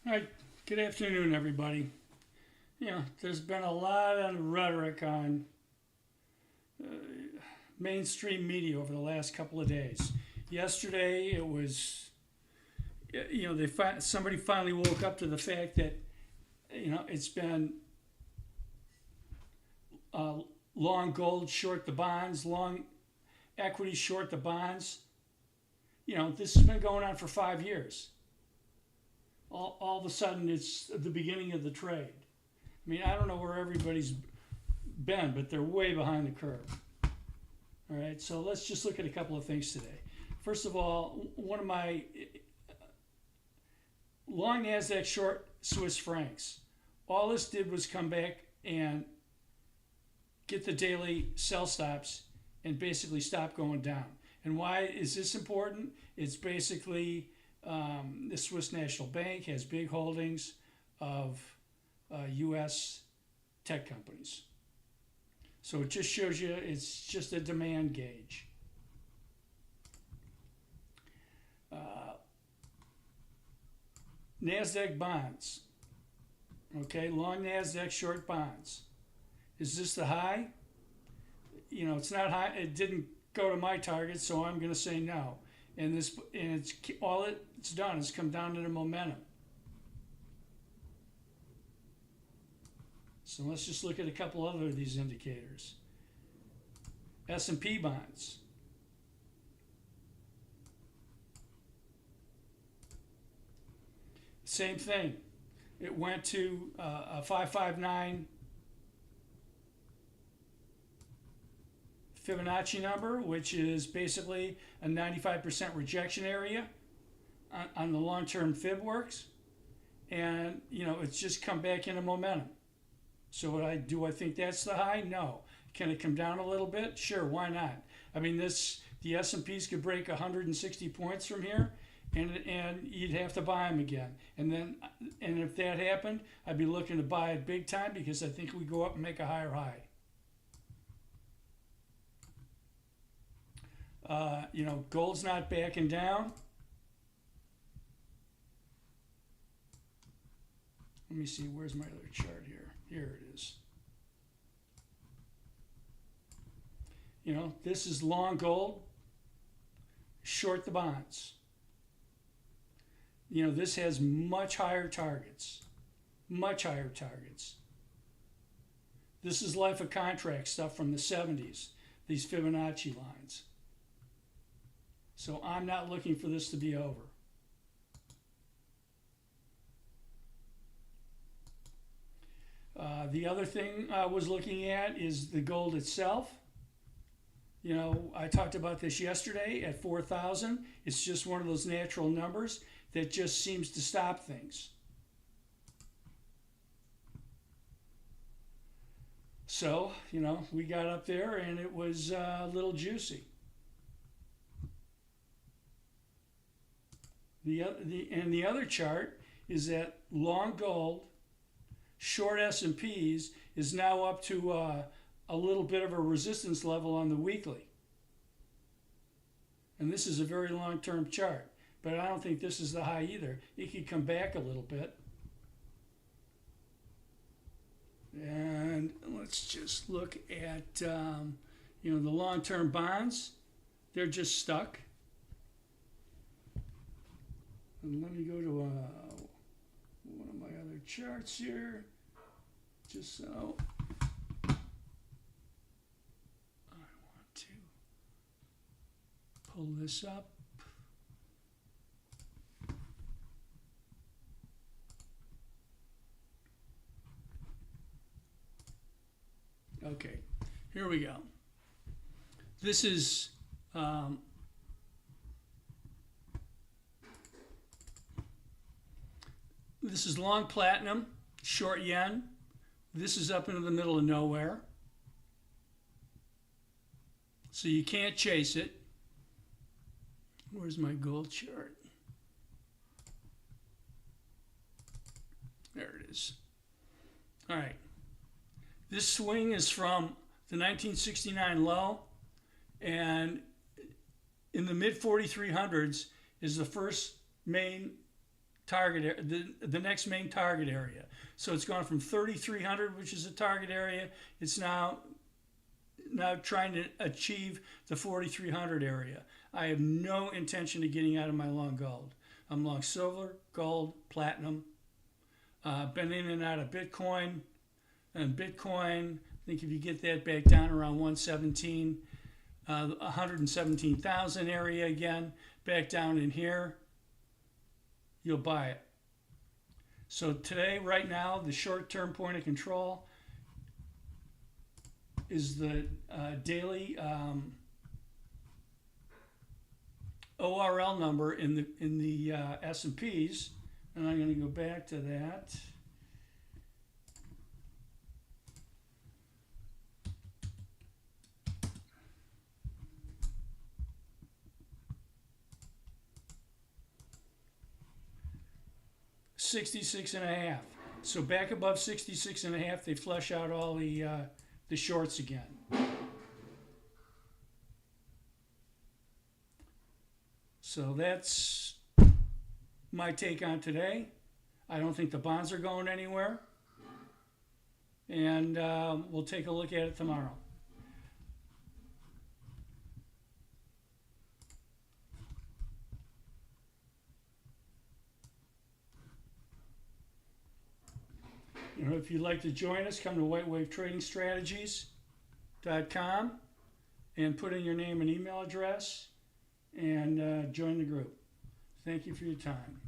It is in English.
All right, good afternoon, everybody. There's been a lot of rhetoric on mainstream media over the last couple of days. Yesterday, it was, somebody finally woke up to the fact that, it's been long gold short the bonds, long equity short the bonds. This has been going on for 5 years. All of a sudden, it's the beginning of the trade. I mean, I don't know where everybody's been, but they're way behind the curve. All right, so let's just look at a couple of things today. First of all, one of my long NASDAQ short Swiss francs. All this did was come back and get the daily sell stops and basically stop going down. And why is this important? It's basically the Swiss National Bank has big holdings of U.S. tech companies. So it just shows you it's just a demand gauge. NASDAQ bonds. Okay, long NASDAQ short bonds. Is this the high? It's not high. It didn't go to my target, so I'm going to say no. And it's all it's done is come down to the momentum. So let's just look at a couple other of these indicators. S&P bonds. Same thing. It went to a 559 Fibonacci number, which is basically a 95% rejection area on the long-term fib works. And, it's just come back into momentum. So I think that's the high? No. Can it come down a little bit? Sure, why not? I mean, the S&Ps could break 160 points from here, and you'd have to buy them again. And if that happened, I'd be looking to buy it big time because I think we go up and make a higher high. Gold's not backing down. Let me see, where's my other chart here? Here it is. This is long gold, short the bonds. This has much higher targets. Much higher targets. This is life of contract stuff from the 70s, these Fibonacci lines. So I'm not looking for this to be over. The other thing I was looking at is the gold itself. I talked about this yesterday at 4,000. It's just one of those natural numbers that just seems to stop things. So, we got up there and it was a little juicy. The other chart is that long gold, short S&Ps is now up to a little bit of a resistance level on the weekly. And this is a very long-term chart, but I don't think this is the high either. It could come back a little bit. And let's just look at, the long-term bonds. They're just stuck. And let me go to one of my other charts here, just so I want to pull this up. Okay, here we go. This is long platinum, short yen. This is up into the middle of nowhere. So you can't chase it. Where's my gold chart? There it is. All right. This swing is from the 1969 low, and in the mid 4300s is the first main the next main target area. So it's gone from 3,300, which is a target area. It's now trying to achieve the 4,300 area. I have no intention of getting out of my long gold. I'm long silver, gold, platinum. Been in and out of Bitcoin. And Bitcoin, I think if you get that back down around 117, 117,000 area again, back down in here, you'll buy it. So today, right now, the short-term point of control is the daily ORL number in the S&Ps, and I'm going to go back to that. $66.5. So back above 66.5, they flush out all the shorts again. So that's my take on today. I don't think the bonds are going anywhere. And we'll take a look at it tomorrow. If you'd like to join us, come to whitewavetradingstrategies.com and put in your name and email address and join the group. Thank you for your time.